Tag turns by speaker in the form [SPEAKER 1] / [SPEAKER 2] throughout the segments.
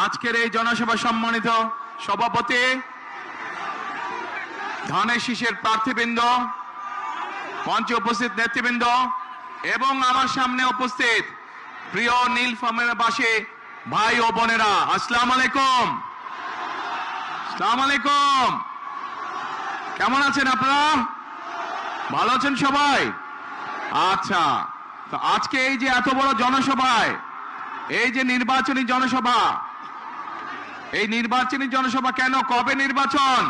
[SPEAKER 1] আজকের এই জনসভা সম্মানিত সভাপতি, ধানের শীষের প্রার্থীবৃন্দ, মঞ্চে উপস্থিত নেতৃবৃন্দ এবং আমার সামনে উপস্থিত প্রিয় নীলফামারীবাসী ভাই ও বোনেরা, আসসালামু আলাইকুম। আসসালামু আলাইকুম। কেমন আছেন আপনারা? ভালো আছেন সবাই? আচ্ছা, তো আজকে এই যে এত বড় জনসভায়, এই যে নির্বাচনী জনসভা, এই নির্বাচনী জনসভা কেন, কবে নির্বাচন?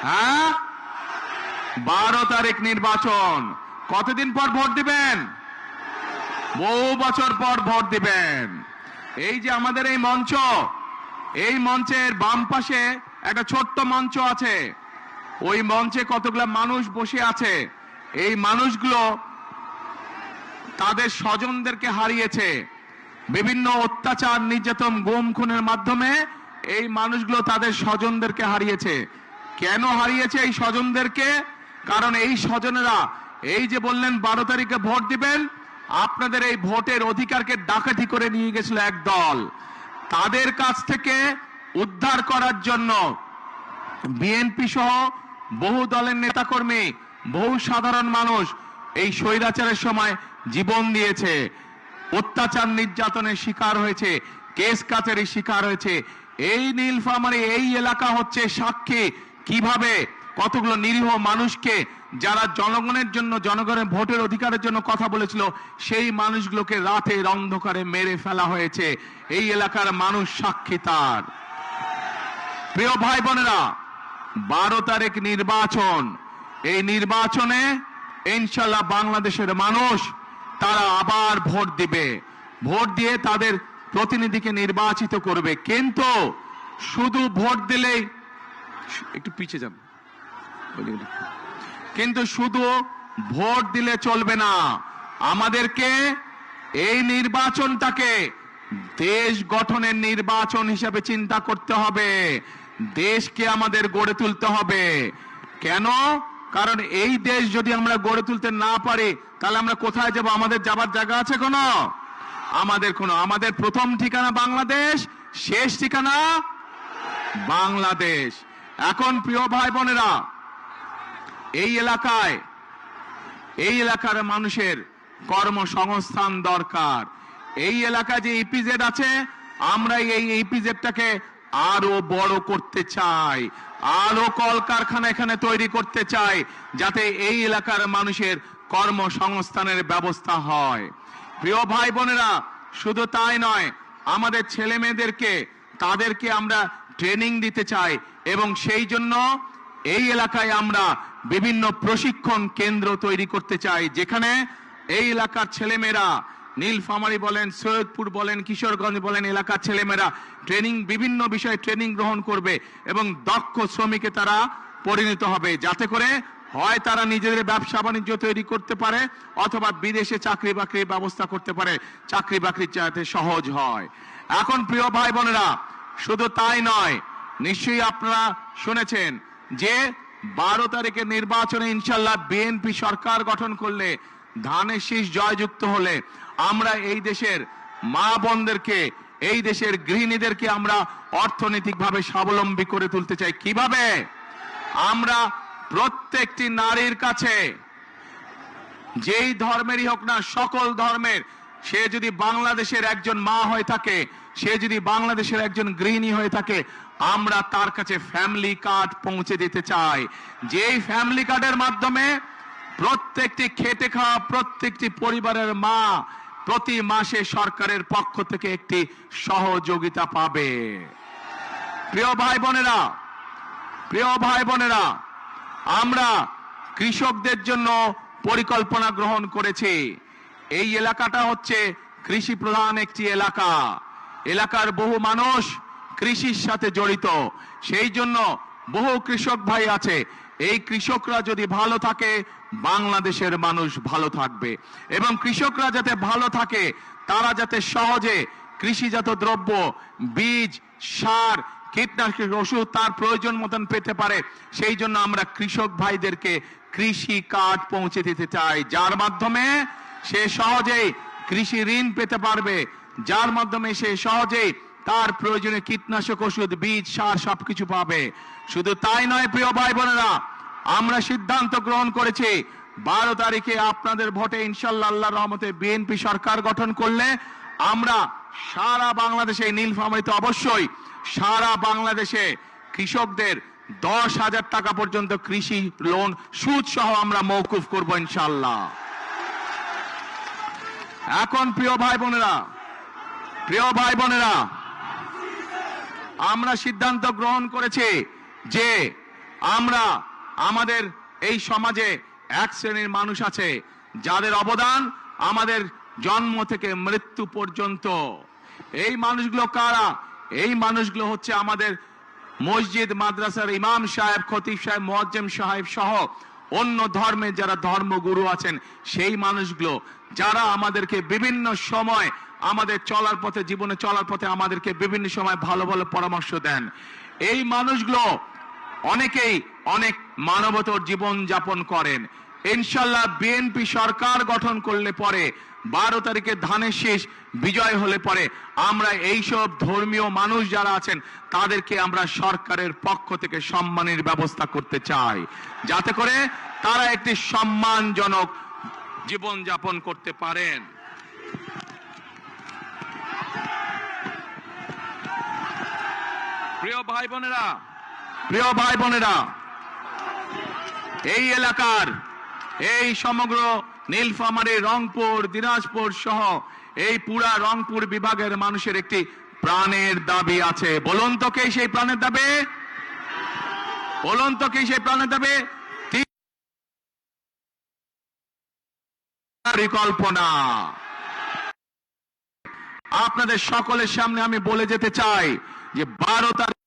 [SPEAKER 1] হ্যাঁ, 12 তারিখ নির্বাচন। কতদিন পর ভোট দিবেন? বহু বছর পর ভোট দিবেন। এই যে আমাদের এই মঞ্চ, এই মঞ্চের বাম পাশে একটা ছোট্ট মঞ্চ আছে, ওই মঞ্চে কতগুলো মানুষ বসে আছে। এই মানুষগুলো তাদের স্বজনদেরকে হারিয়েছে বিভিন্ন অত্যাচার, নির্যাতন, গুম খুনের মাধ্যমে। এই মানুষগুলো তাদের স্বজনদেরকে হারিয়েছে। কেন হারিয়েছে এই স্বজনদেরকে? কারণ এই স্বজনেরা এই যে বললেন 12 তারিখে ভোট দিবেন, আপনাদের এই ভোটের অধিকারকে ডাকাতি করে নিয়ে গেছিল এক দল। তাদের কাছ থেকে উদ্ধার করার জন্য বিএনপি সহ বহু দলের নেতাকর্মী, বহু সাধারণ মানুষ এই স্বৈরাচারের সময় জীবন দিয়েছে, অত্যাচার নির্যাতনের শিকার হয়েছে, কেস কাচারির শিকার হয়েছে। এই নীলফামারী এই এলাকা হচ্ছে সাক্ষী কিভাবে কতগুলো নিরীহ মানুষকে, যারা জনগণের জন্য, জনগণের ভোটের অধিকারের জন্য কথা বলেছিল, সেই মানুষগুলোকে রাতের অন্ধকারে মেরে ফেলা হয়েছে। এই এলাকার মানুষ সাক্ষী তার। প্রিয় ভাই বোনেরা, 12 তারিখ নির্বাচন। এই নির্বাচনে ইনশাল্লাহ বাংলাদেশের মানুষ তারা আবার ভোট দিবে, ভোট দিয়ে তাদের প্রতিনিধিকে নির্বাচিত করবে। কিন্তু শুধু ভোট দিলেই, একটু পিছিয়ে যান, কিন্তু শুধু ভোট দিলে চলবে না। আমাদেরকে এই নির্বাচনটাকে দেশ গঠনের নির্বাচন হিসেবে চিন্তা করতে হবে। দেশকে আমাদের গড়ে তুলতে হবে। কেন? কারণ এই দেশ যদি আমরা গড়ে তুলতে না পারি, তাহলে আমরা কোথায় যাব? আমাদের যাবার জায়গা আছে কোনো? আমাদের প্রথম ঠিকানা বাংলাদেশ, শেষ ঠিকানা বাংলাদেশ। এখন প্রিয় ভাই বোনেরা, এই এলাকার মানুষের কর্মসংস্থান দরকার। এই এলাকায় যে ইপিজেড আছে, আমরা এই ইপিজেডটাকে আরো বড় করতে চাই, আরো কলকারখানা এখানে তৈরি করতে চাই, যাতে এই এলাকার মানুষের কর্মসংস্থানের ব্যবস্থা হয়। প্রিয় ভাই বোনেরা, শুধু তাই নয়, আমাদের ছেলে মেয়েদেরকে, তাদেরকে আমরা ট্রেনিং দিতে চাই এবং সেই জন্য এই এলাকায় আমরা বিভিন্ন প্রশিক্ষণ কেন্দ্র তৈরি করতে চাই, যেখানে এই এলাকার ছেলেমেয়েরা, নীলফামারী বলেন, সৈয়দপুর বলেন, কিশোরগঞ্জ বলেন, এলাকার ছেলেমেয়েরা বিভিন্ন বিষয়ে ট্রেনিং গ্রহণ করবে এবং দক্ষ শ্রমিকে তারা পরিণত হবে, যাতে করে হয় তারা নিজেদের ব্যবসা বাণিজ্য তৈরি করতে পারে, অথবা বিদেশে চাকরি বাকরির ব্যবস্থা করতে পারে, চাকরি বাকরি যাতে সহজ হয়। এখন প্রিয় ভাই বোনেরা, শুধু তাই নয়, নিশ্চয়ই আপনারা শুনেছেন যে 12 তারিখের নির্বাচনে ইনশাল্লাহ বিএনপি সরকার গঠন করলে, ধানের শীষ জয়যুক্ত হলে, আমরা এই দেশের মা বোনদেরকে, এই দেশের গৃহিণীদেরকে আমরা অর্থনৈতিকভাবে স্বাবলম্বী করে তুলতে চাই। কিভাবে? আমরা প্রত্যেকটি নারীর কাছে, যেই ধর্মেরই হোক না, সকল ধর্মের, সে যদি বাংলাদেশের একজন মা হয়ে থাকে, সে যদি বাংলাদেশের একজন গৃহিণী হয়ে থাকে, আমরা তার কাছে ফ্যামিলি কার্ড পৌঁছে দিতে চাই। যেই ফ্যামিলি কার্ডের মাধ্যমে প্রত্যেকটি খেটে খাওয়া প্রত্যেকটি পরিবারের মা প্রতি মাসে সরকারের পক্ষ থেকে একটি সহযোগিতা পাবে। প্রিয় ভাই বোনেরা, আমরা কৃষকদের জন্য পরিকল্পনা গ্রহণ করেছি। এই এলাকাটা হচ্ছে কৃষি প্রধান একটি এলাকা। এলাকার বহু মানুষ কৃষির সাথে জড়িত, সেই জন্য বহু কৃষক ভাই আছে। এই কৃষকরা যদি ভালো থাকে, বাংলাদেশের মানুষ ভালো থাকবে। এবং কৃষকরা যাতে ভালো থাকে, তারা যাতে সহজে কৃষিজাত দ্রব্য, বীজ, সার, কীটনাশক ওষুধ তার প্রয়োজন মতন পেতে পারে, সেই জন্য আমরা কৃষক ভাইদেরকে কৃষি কার্ড পৌঁছে দিতে চাই, যার মাধ্যমে সে সহজেই কৃষি ঋণ পেতে পারবে, যার মাধ্যমে সে সহজেই তার প্রয়োজনে কীটনাশক ওষুধ, বীজ, সার সবকিছু পাবে। শুধু তাই নয় প্রিয় ভাই বোনেরা, আমরা সিদ্ধান্ত গ্রহণ করেছি 12 তারিখে আপনাদের ভোটে ইনশাল্লাহ আল্লাহর রহমতে বিএনপি সরকার গঠন করলে আমরা সারা বাংলাদেশে, নীলফামারীতে অবশ্যই সারা বাংলাদেশে কৃষকদের 10,000 টাকা পর্যন্ত কৃষি লোন সুদ সহ আমরা মওকুফ করব ইনশাল্লাহ। এখন প্রিয় ভাই বোনেরা, আমরা সিদ্ধান্ত গ্রহণ করেছি যে আমরা আমাদের এই সমাজে এক শ্রেণীর মানুষ আছে যাদের অবদান আমাদের জন্ম থেকে মৃত্যু পর্যন্ত। এই মানুষগুলো কারা? এই মানুষগুলো হচ্ছে আমাদের মসজিদ মাদ্রাসার ইমাম সাহেব, খতিব সাহেব, মুয়াজ্জিম সাহেব সহ অন্য ধর্মের যারা ধর্মগুরু আছেন, সেই মানুষগুলো যারা আমাদেরকে বিভিন্ন সময় আমাদের চলার পথে, জীবনে চলার পথে আমাদেরকে বিভিন্ন সময় ভালো ভালো পরামর্শ দেন। এই মানুষগুলো অনেকেই অনেক মানবতর জীবন যাপন করেন। ইনশাল্লাহ বিএনপি সরকার গঠন করলে পরে 12 তারিখে ধানের শীষ বিজয় হলে পরে আমরা এইসব ধর্মীয় মানুষ যারা আছেন তাদেরকে আমরা সরকারের পক্ষ থেকে সম্মানের ব্যবস্থা করতে চাই, যাতে করে তারা একটি সম্মানজনক জীবন যাপন করতে পারেন। প্রিয় ভাই বোনেরা, এই এলাকার, এই সমগ্র নীলফামারী, রংপুর, দিনাজপুর সহ এই পুরা রংপুর বিভাগের মানুষের একটি প্রাণের দাবি আছে। বলুন তো কে সেই প্রাণের দাবি? বলুন তো কে সেই প্রাণের দাবি? পরিকল্পনা। আপনাদের সকলের সামনে আমি বলে যেতে চাই যে 12 তারিখ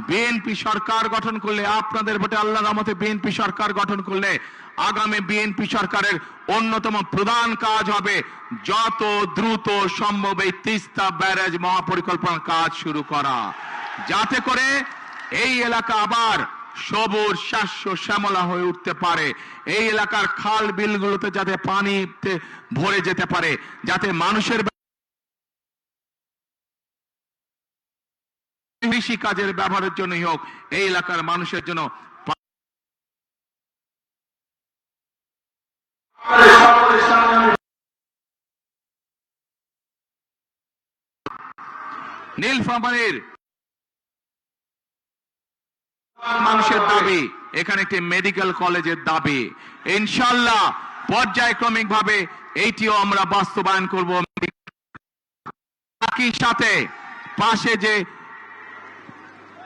[SPEAKER 1] বিএনপি সরকার গঠন করলে, আপনাদের ভোটে আল্লাহর রহমতে বিএনপি সরকার গঠন করলে আগামী বিএনপি সরকারের অন্যতম প্রধান কাজ হবে যত দ্রুত সম্ভব এই তিস্তা ব্যারেজ মহাপরিকল্পনার কাজ শুরু করা, যাতে করে এই এলাকা আবার সবুজ শস্য শ্যামলা হয়ে উঠতে পারে। এই এলাকার খাল বিলগুলোতে যাতে পানিতে ভরে যেতে পারে, যাতে মানুষের কৃষি কাজের ব্যবহারের জন্যই হোক, এই এলাকার মানুষের জন্য নীলফামারীর মানুষের দাবি, এখানে একটি মেডিকেল কলেজের দাবি। ইনশাআল্লাহ পর্যায়ক্রমিক ভাবে এইটিও আমরা বাস্তবায়ন করব। একই সাথে পাশে যে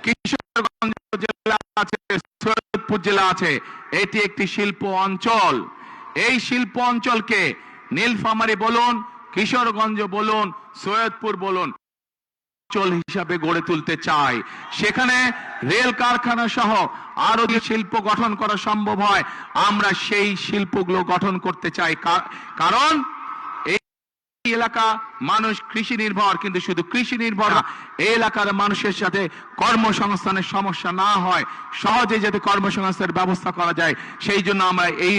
[SPEAKER 1] কিশোরগঞ্জ জেলা আছে, সৈয়দপুর জেলা আছে, এটি একটি শিল্প অঞ্চল। এই শিল্প অঞ্চলকে নীলফামারী বলুন, কিশোরগঞ্জ বলুন, সৈয়দপুর বলুন, অঞ্চল হিসাবে গড়ে তুলতে চাই। সেখানে রেল কারখানা সহ আরো যে শিল্প গঠন করা সম্ভব হয়, আমরা সেই শিল্পগুলো গঠন করতে চাই। কারণ এই এলাকা মানুষ কৃষি নির্ভর, কিন্তু শুধু কৃষি নির্ভর না, এই এলাকার মানুষের সাথে কর্মসংস্থানের সমস্যা না হয়, সহজে যাতে কর্মসংস্থানের ব্যবস্থা করা যায়, সেই জন্য আমরা এই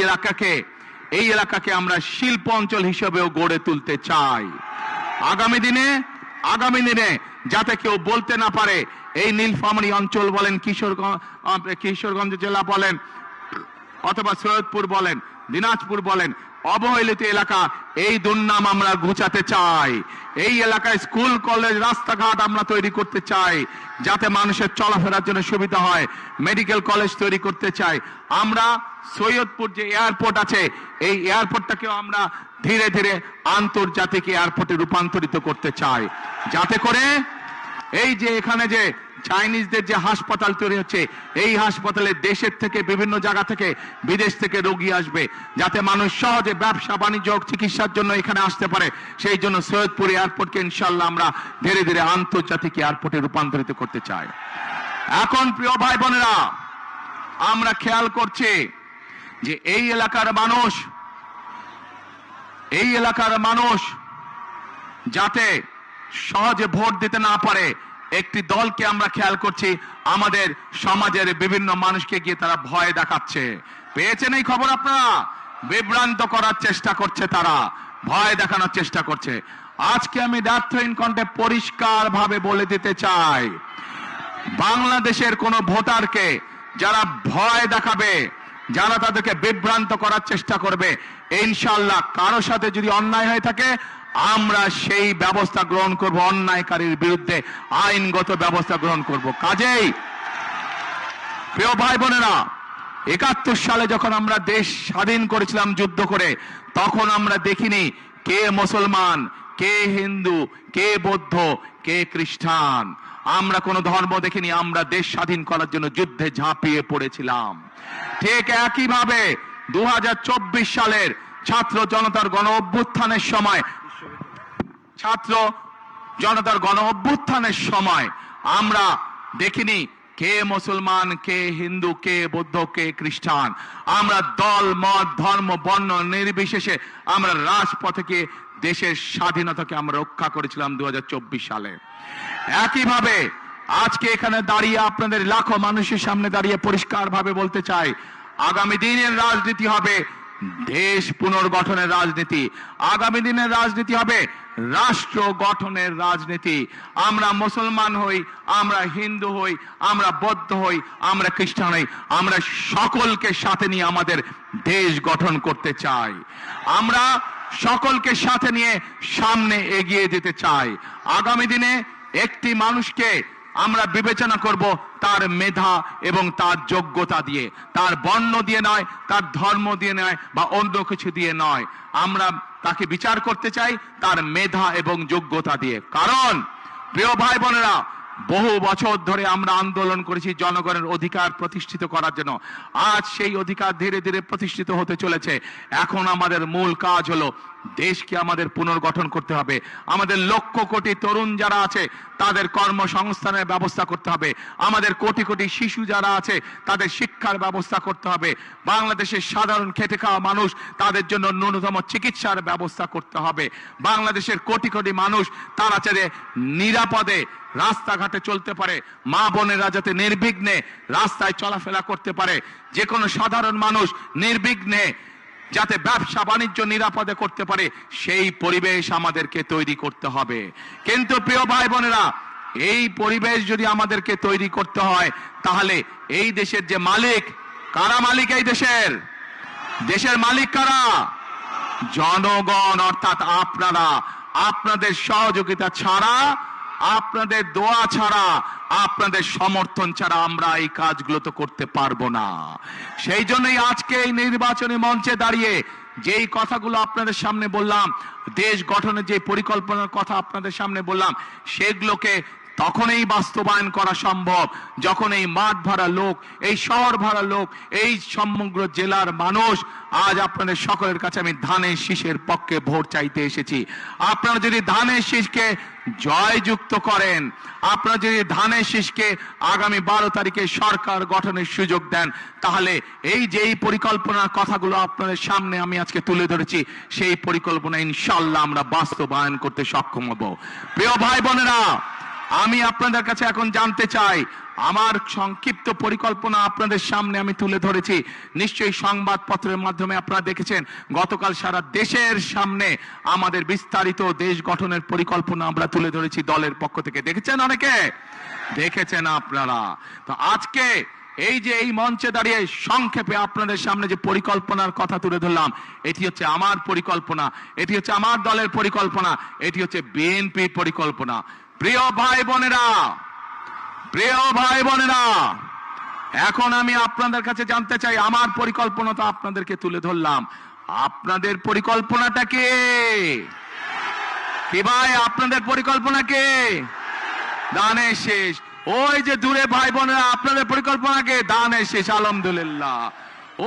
[SPEAKER 1] এলাকাকে আমরা শিল্প অঞ্চল হিসেবেও গড়ে তুলতে চাই। আগামী দিনে যাতে কেউ বলতে না পারে এই নীলফামারী অঞ্চল বলেন, কিশোরগঞ্জ জেলা বলেন, অথবা সৈয়দপুর বলেন, দিনাজপুর বলেন, অবহেলিত এলাকা, এই দুর্নাম আমরা ঘুচাতে চাই। এই এলাকায় স্কুল, কলেজ, রাস্তাঘাট আমরা তৈরি করতে চাই, যাতে মানুষের চলাফেরার জন্য সুবিধা হয়। মেডিকেল কলেজ তৈরি করতে চাই। আমরা সৈয়দপুর যে এয়ারপোর্ট আছে, এই এয়ারপোর্টটাকেও আমরা ধীরে ধীরে আন্তর্জাতিক এয়ারপোর্টে রূপান্তরিত করতে চাই, যাতে করে এই যে এখানে যে চাইনিজদের যে হাসপাতাল তৈরি হচ্ছে, এই হাসপাতালে দেশের থেকে, বিভিন্ন জায়গা থেকে, বিদেশ থেকে রোগী আসবে, যাতে মানুষ সহজে ব্যবসা বাণিজ্য, চিকিৎসার জন্য এখানে আসতে পারে। সেই জন্য সৈয়দপুর এয়ারপোর্টকে ইনশাআল্লাহ আমরা ধীরে ধীরে আন্তর্জাতিক এয়ারপোর্টে রূপান্তরিত করতে চাই। এখন প্রিয় ভাই বোনেরা, আমরা খেয়াল করছি যে এই এলাকার মানুষ যাতে সহজে ভোট দিতে না পারে, একটি দলকে আমরা খেয়াল করছি আমাদের সমাজের বিভিন্ন মানুষকে গিয়ে তারা ভয় দেখাচ্ছে। পেয়েছেন এই খবর আপনারা? বিভ্রান্ত করার চেষ্টা করছে, তারা ভয় দেখানোর চেষ্টা করছে। আজকে আমি ডাক্তারহীন কণ্ঠে পরিষ্কার ভাবে বলে দিতে চাই, বাংলাদেশের কোন ভোটারকে যারা ভয় দেখাবে, যারা তাদেরকে বিভ্রান্ত করার চেষ্টা করবে, ইনশাআল্লাহ কারো সাথে যদি অন্যায় হয়ে থাকে আমরা সেই ব্যবস্থা গ্রহণ করব, অন্যায়কারীর বিরুদ্ধে আইনগত ব্যবস্থা গ্রহণ করব। কাজেই প্রিয় ভাই বোনেরা, ৭১ সালে যখন আমরা দেশ স্বাধীন করেছিলাম যুদ্ধ করে, তখন আমরা দেখিনি কে মুসলমান, কে হিন্দু, কে বৌদ্ধ, কে খ্রিস্টান। আমরা কোন ধর্ম দেখিনি, আমরা দেশ স্বাধীন করার জন্য যুদ্ধে ঝাঁপিয়ে পড়েছিলাম। ঠিক একইভাবে ২০২৪ সালের ছাত্র জনতার গণ অভ্যুত্থানের সময় আমরা দেখিনি কে মুসলমান, কে হিন্দু, কে বৌদ্ধ, কে খ্রিস্টান। আমরা দল মত ধর্ম বর্ণ নির্বিশেষে আমরা রাজপথে দেশের স্বাধীনতাকে আমরা রক্ষা করেছিলাম ২০২৪ সালে। একইভাবে আজকে এখানে দাঁড়িয়ে আপনাদের লাখো মানুষের সামনে দাঁড়িয়ে পরিষ্কার ভাবে বলতে চাই, আগামী দিনের রাজনীতি হবে দেশ পুনর্গঠনের রাজনীতি, আগামী দিনের রাজনীতি হবে রাষ্ট্র গঠনের রাজনীতি। আমরা মুসলমান হই, আমরা হিন্দু হই, আমরা বৌদ্ধ হই, আমরা খ্রিস্টান হই, আমরা সকলকে সাথে নিয়ে আমাদের দেশ গঠন করতে চাই। আমরা সকলকে সাথে নিয়ে সামনে এগিয়ে যেতে চাই। আগামী দিনে একটি মানুষকে আমরা বিবেচনা করব তার মেধা এবং তার যোগ্যতা দিয়ে, তার বর্ণ দিয়ে নয়, তার ধর্ম দিয়ে নয়, বা অন্য কিছু দিয়ে নয়। আমরা তাকে বিচার করতে চাই তার মেধা এবং যোগ্যতা দিয়ে। কারণ প্রিয় ভাই বোনেরা, বহু বছর ধরে আমরা আন্দোলন করেছি জনগণের অধিকার প্রতিষ্ঠিত করার জন্য। আজ সেই অধিকার ধীরে ধীরে প্রতিষ্ঠিত হতে চলেছে। এখন আমাদের মূল কাজ হলো দেশকে আমাদের পুনর্গঠন করতে হবে। আমাদের লক্ষ কোটি তরুণ যারা আছে তাদের কর্মসংস্থানের ব্যবস্থা করতে হবে। আমাদের কোটি কোটি শিশু যারা আছে তাদের শিক্ষার ব্যবস্থা করতে হবে। বাংলাদেশের সাধারণ খেটে খাওয়া মানুষ, তাদের জন্য ন্যূনতম চিকিৎসার ব্যবস্থা করতে হবে। বাংলাদেশের কোটি কোটি মানুষ তারা যাতে নিরাপদে রাস্তাঘাটে চলতে পারে, মা বোনেরা যাতে নির্বিঘ্নে রাস্তায় চলাফেরা করতে পারে, যে কোনো সাধারণ মানুষ নির্বিঘ্নে যাতে ব্যবসা বাণিজ্য নিরাপদে করতে পারে, সেই পরিবেশ আমাদেরকে তৈরি করতে হবে। কিন্তু প্রিয় ভাই বোনেরা, এই পরিবেশ যদি আমাদেরকে তৈরি করতে হয়, তাহলে এই দেশের যে মালিক, কারা মালিক এই দেশের? দেশের মালিক কারা? জনগণ, অর্থাৎ আপনারা। আপনাদের সহযোগিতা ছাড়া, আপনাদের দোয়া ছাড়া, আপনাদের সমর্থন ছাড়া আমরা এই কাজগুলো তো করতে পারবো না। সেই জন্যই আজকে এই নির্বাচনী মঞ্চে দাঁড়িয়ে যেই কথাগুলো আপনাদের সামনে বললাম, দেশ গঠনের যে পরিকল্পনার কথা আপনাদের সামনে বললাম, সেগুলোকে তখনই বাস্তবায়ন করা সম্ভব যখন এই মাঠ ভরা লোক, এই শহর ভরা লোক, এই সমগ্র জেলার মানুষ, আজ আপনাদের সকলের কাছে আমি ধানের শীষের পক্ষে ভোট চাইতে এসেছি। আপনারা যদি ধানের শীষকে জয়যুক্ত করেন, আপনারা যদি ধানের শীষকে আগামী 12 তারিখে সরকার গঠনের সুযোগ দেন, তাহলে এই যে এই পরিকল্পনার কথাগুলো আপনাদের সামনে আমি আজকে তুলে ধরেছি, সেই পরিকল্পনা ইনশাআল্লাহ আমরা বাস্তবায়ন করতে সক্ষম হব। প্রিয় ভাই বোনেরা, আমি আপনাদের কাছে এখন জানতে চাই, আমার সংক্ষিপ্ত পরিকল্পনা আপনাদের সামনে আমি তুলে ধরেছি। নিশ্চয়ই সংবাদপত্রের মাধ্যমে আপনারা দেখেছেন, গতকাল সারা দেশের সামনে আমাদের বিস্তারিত দেশ গঠনের পরিকল্পনা আমরা তুলে ধরেছি দলের পক্ষ থেকে। দেখেছেন অনেকে? দেখেছেন আপনারা। তো আজকে এই যে এই মঞ্চে দাঁড়িয়ে সংক্ষেপে আপনাদের সামনে যে পরিকল্পনার কথা তুলে ধরলাম, এটি হচ্ছে আমার পরিকল্পনা, এটি হচ্ছে আমার দলের পরিকল্পনা, এটি হচ্ছে বিএনপির পরিকল্পনা। প্রিয় ভাই বোনেরা, প্রিয় ভাই বোনেরা, এখন আমি আপনাদের কাছে জানতে চাই, আমার পরিকল্পনা তো আপনাদেরকে তুলে ধরলাম, আপনাদের পরিকল্পনাটা কি? কি ভাই, আপনাদের পরিকল্পনা কি? দানের শেষ। ওই যে দূরে ভাই বোনেরা, আপনাদের পরিকল্পনা কে? দানের শেষ, আলহামদুলিল্লাহ।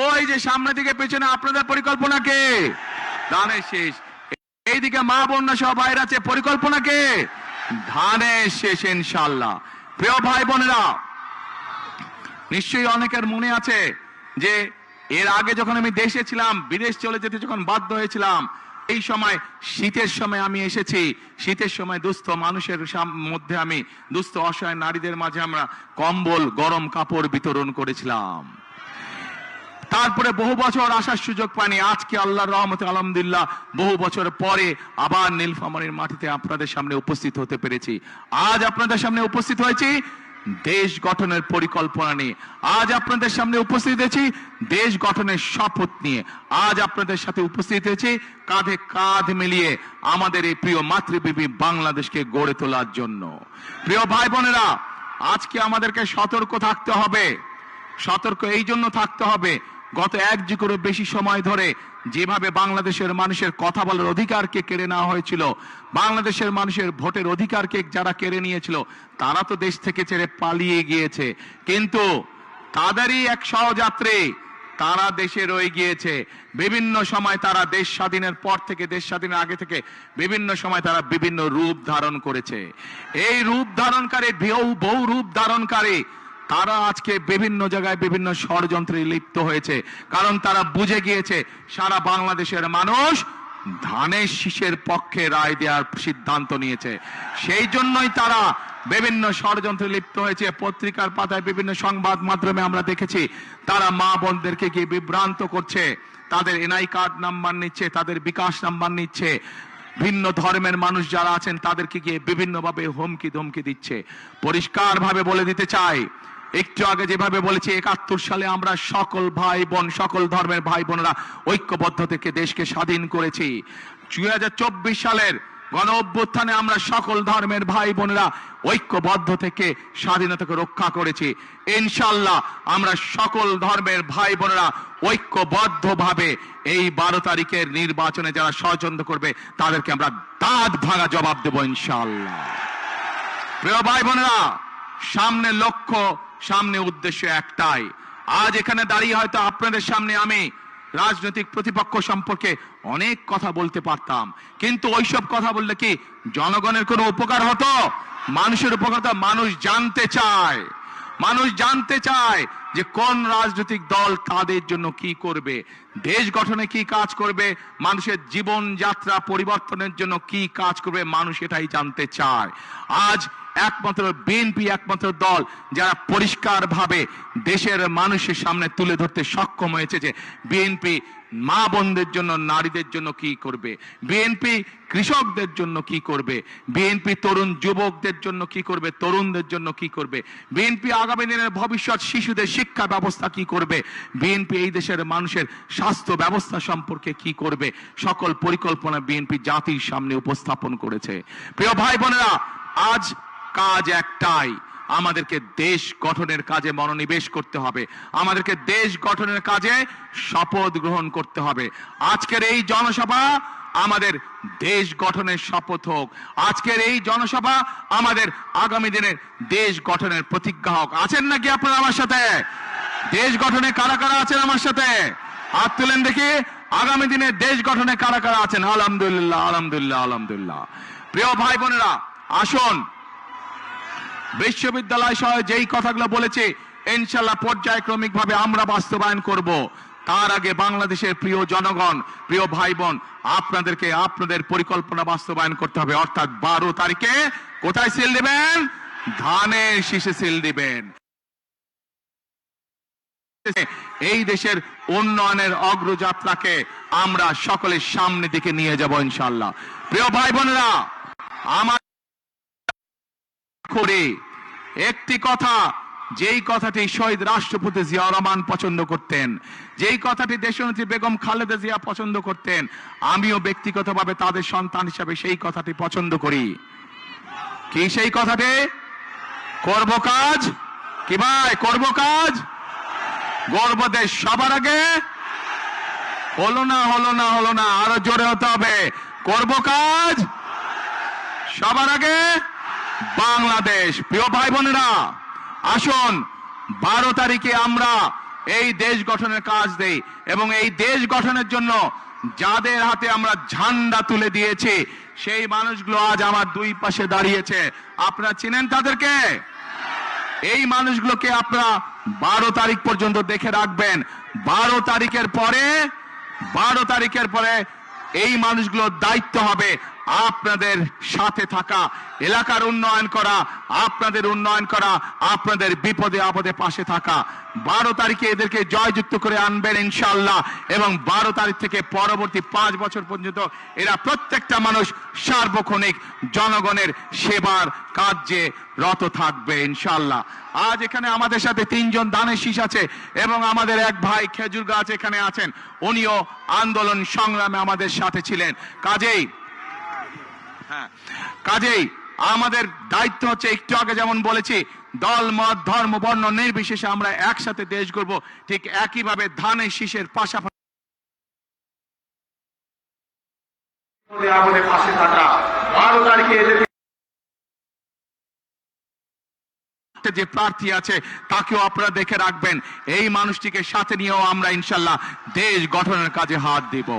[SPEAKER 1] ওই যে সামনে দিকে পেছনে, আপনাদের পরিকল্পনা কে? দানের শেষ। এইদিকে মা বোনরা সব বাইরে আছে, পরিকল্পনা কে? ধানের শেষ ইনশাআল্লাহ। প্রিয় ভাই বোনেরা, নিশ্চয়ই অনেকের মনে আছে যে এর আগে যখন আমি দেশে ছিলাম, বিদেশ চলে যেতে যখন বাধ্য হয়েছিলাম, এই সময় শীতের সময় আমি এসেছি। শীতের সময় দুস্থ মানুষের মধ্যে আমি, দুস্থ অসহায় নারীদের মাঝে আমরা কম্বল, গরম কাপড় বিতরণ করেছিলাম। তারপরে বহু বছর আসার সুযোগ পাইনি, আজকে আল্লাহর রহমতে আলহামদুলিল্লাহ বহু বছর পরে আবার নীলফামারীর মাটিতে আপনাদের সামনে উপস্থিত হতে পেরেছি। আজ আপনাদের সামনে উপস্থিত হয়েছি দেশ গঠনের পরিকল্পনা নিয়ে, আজ আপনাদের সামনে উপস্থিত হয়েছি দেশ গঠনের শপথ নিয়ে, আজ আপনাদের সাথে উপস্থিত হয়েছি কাঁধে কাঁধ মিলিয়ে আমাদের এই প্রিয় মাতৃভূমি বাংলাদেশকে গড়ে তোলার জন্য। প্রিয় ভাই বোনেরা, আজকে আমাদেরকে সতর্ক থাকতে হবে। সতর্ক এই জন্য থাকতে হবে, গত এক যুগেরও বেশি সময় ধরে যেভাবে বাংলাদেশের মানুষের কথা বলার অধিকারকে কেড়ে নেওয়া হয়েছিল, বাংলাদেশের মানুষের ভোটের অধিকারকে যারা কেড়ে নিয়েছিল তারা তো দেশ থেকে ছেড়ে পালিয়ে গিয়েছে, কিন্তু তাদেরই এক সহযাত্রী তারা দেশে রয়ে গিয়েছে। বিভিন্ন সময় তারা দেশ স্বাধীনের পর থেকে, দেশ স্বাধীনের আগে থেকে বিভিন্ন সময় তারা বিভিন্ন রূপ ধারণ করেছে। এই রূপ ধারণকারী, বহু রূপ ধারণকারী তারা আজকে বিভিন্ন জায়গায় বিভিন্ন ষড়যন্ত্রে লিপ্ত হয়েছে, কারণ তারা বুঝে গিয়েছে সারা বাংলাদেশের মানুষ ধানের শীষের পক্ষে রায় দেওয়ার সিদ্ধান্ত নিয়েছে। সেই জন্যই তারা বিভিন্ন ষড়যন্ত্রে লিপ্ত হয়েছে। পত্রিকার পাতায়, বিভিন্ন সংবাদ মাধ্যমে আমরা দেখেছি তারা মা বোনদেরকে গিয়ে বিভ্রান্ত করছে, তাদের এনআই কার্ড নাম্বার নিচ্ছে, তাদের বিকাশ নাম্বার নিচ্ছে, ভিন্ন ধর্মের মানুষ যারা আছেন তাদেরকে গিয়ে বিভিন্নভাবে হুমকি ধমকি দিচ্ছে। পরিষ্কার ভাবে বলে দিতে চাই, একটু আগে যেভাবে বলেছি 71 সালে আমরা সকল ভাই বোন, সকল ধর্মের ভাই বোনেরা ঐক্যবদ্ধ থেকে দেশকে স্বাধীন করেছি। 2024 সালের গণ অভ্যুত্থানে আমরা সকল ধর্মের ভাই বোনেরা ঐক্যবদ্ধ থেকে স্বাধীনতাকে রক্ষা করেছি। ইনশাআল্লাহ আমরা সকল ধর্মের ভাই বোনেরা ঐক্যবদ্ধ ভাবে এই 12 তারিখের নির্বাচনে যারা ষড়যন্ত্র করবে তাদেরকে আমরা দাঁত ভাঙা জবাব দেব ইনশাআল্লাহ। প্রিয় ভাই বোনেরা, সামনে লক্ষ্য, সামনে উদ্দেশ্য একটাই। আজ এখানে দাঁড়িয়ে হয়তো আপনাদের সামনে আমি রাজনৈতিক প্রতিপক্ষ সম্পর্কে অনেক কথা বলতে পারতাম, কিন্তু ওইসব কথা বললে কি জনগণের কোনো উপকার হতো? মানুষের উপকার হতো? মানুষ জানতে চায়, মানুষ জানতে চায় যে কোন রাজনৈতিক দল তাদের জন্য কি করবে, দেশ গঠনে কি কাজ করবে, মানুষের জীবন যাত্রা পরিবর্তনের জন্য কি কাজ করবে, মানুষ এটাই জানতে চায়। আজ একমাত্র বিএনপি একমাত্র দল যারা পরিষ্কার ভাবে দেশের মানুষের সামনে তুলে ধরতে সক্ষম হয়েছে যে বিএনপি মা বোনদের জন্য, নারীদের জন্য কি করবে, বিএনপি কৃষকদের জন্য কি করবে, বিএনপি তরুণ যুবকদের জন্য কি করবে, তরুণদের জন্য কি করবে, বিএনপি আগামী দিনের ভবিষ্যৎ শিশুদের শিক্ষা ব্যবস্থা কি করবে, বিএনপি এই দেশের মানুষের স্বাস্থ্য ব্যবস্থা সম্পর্কে কি করবে, সকল পরিকল্পনা বিএনপি জাতির সামনে উপস্থাপন করেছে। প্রিয় ভাই বোনেরা, আজ কাজ একটাই, আমাদেরকে দেশ গঠনের কাজে মনোনিবেশ করতে হবে, আমাদেরকে দেশ গঠনের কাজে শপথ গ্রহণ করতে হবে। আজকের এই জনসভা আমাদের দেশ গঠনের শপথ হোক, আজকের এই জনসভা আমাদের আগামী দিনের দেশ গঠনের প্রতিজ্ঞা হোক। আছেন নাকি আপনারা আমার সাথে? দেশ গঠনে কারা কারা আছেন আমার সাথে? হাত তুলেন দেখি। আগামী দিনে দেশ গঠনে কারা কারা আছেন? আলহামদুলিল্লাহ, আলহামদুলিল্লাহ, আলহামদুলিল্লাহ। প্রিয় ভাই বোনেরা, আসুন বিশ্ববিদ্যালয় সহ যেই কথাগুলো বলেছে ইনশাআল্লাহ পর্যায়ক্রমিক ভাবে আমরা বাস্তবায়ন করব। তার আগে বাংলাদেশের প্রিয় জনগণ, প্রিয় ভাই বোন, আপনাদেরকে আপনাদের পরিকল্পনা বাস্তবায়ন করতে হবে। অর্থাৎ 12 তারিখে কোথায় সিল দিবেন? ধানের শীষে সিল দিবেন। এই দেশের উন্নয়নের অগ্রযাত্রাকে আমরা সকলের সামনে দিকে নিয়ে যাব ইনশাআল্লাহ। প্রিয় ভাই বোনেরা, আমার করে একটি কথা, যেই কথাটি শহীদ রাষ্ট্রপতি জিয়াউর রহমান পছন্দ করতেন, যেই কথাটি দেশনেত্রী বেগম খালেদা জিয়া পছন্দ করতেন, আমিও ব্যক্তিগতভাবে তাদের সন্তান হিসাবে সেই কথাটি পছন্দ করি। কি সেই কথাটি? করব কাজ, কি ভাই? করব কাজ, গর্ব দেশ সবার আগে। হলো না, হলো না, হলো না, আরো জোরে হতে হবে। করব কাজ সবার আগে, বাংলাদেশ। প্রিয় ভাই বোনেরা, আসুন 12 তারিখে আমরা এই দেশ গঠনের কাজ দেই, এবং এই দেশ গঠনের জন্য যাদের হাতে আমরা ঝান্ডা তুলে দিয়েছি সেই মানুষগুলো আজ আমার দুই পাশে দাঁড়িয়েছে। আপনারা চিনেন তাদেরকে? এই মানুষগুলোকে আপনারা 12 তারিখ পর্যন্ত দেখে রাখবেন। 12 তারিখের পরে এই মানুষগুলোর দায়িত্ব হবে আপনাদের সাথে থাকা, এলাকার উন্নয়ন করা, আপনাদের উন্নয়ন করা, আপনাদের বিপদে আপদে পাশে থাকা। 12 তারিখে এদেরকে জয়যুক্ত করে আনবেন ইনশাআল্লাহ, এবং 12 তারিখ থেকে পরবর্তী 5 বছর পর্যন্ত এরা প্রত্যেকটা মানুষ সার্বক্ষণিক জনগণের সেবার কাজে রত থাকবে ইনশাআল্লাহ। আজ এখানে আমাদের সাথে 3 জন দানের শীষ আছে, এবং আমাদের এক ভাই খেজুর গাছ এখানে আছেন, উনিও আন্দোলন সংগ্রামে আমাদের সাথে ছিলেন। কাজেই আমাদের দায়িত্ব হচ্ছে, একটু আগে যেমন বলেছি, দল মত ধর্ম বর্ণ নির্বিশেষে আমরা একসাথে দেশ গড়ব, ঠিক একইভাবে ধানের শীষের পাশাপাশি আমাদের পাশে থাকা। 12 তারিখে যে প্রার্থী আছে তাকেও আপনারা দেখে রাখবেন, এই মানুষটিকে সাথে নিয়েও আমরা ইনশাল্লাহ দেশ গঠনের কাজে হাত দিব।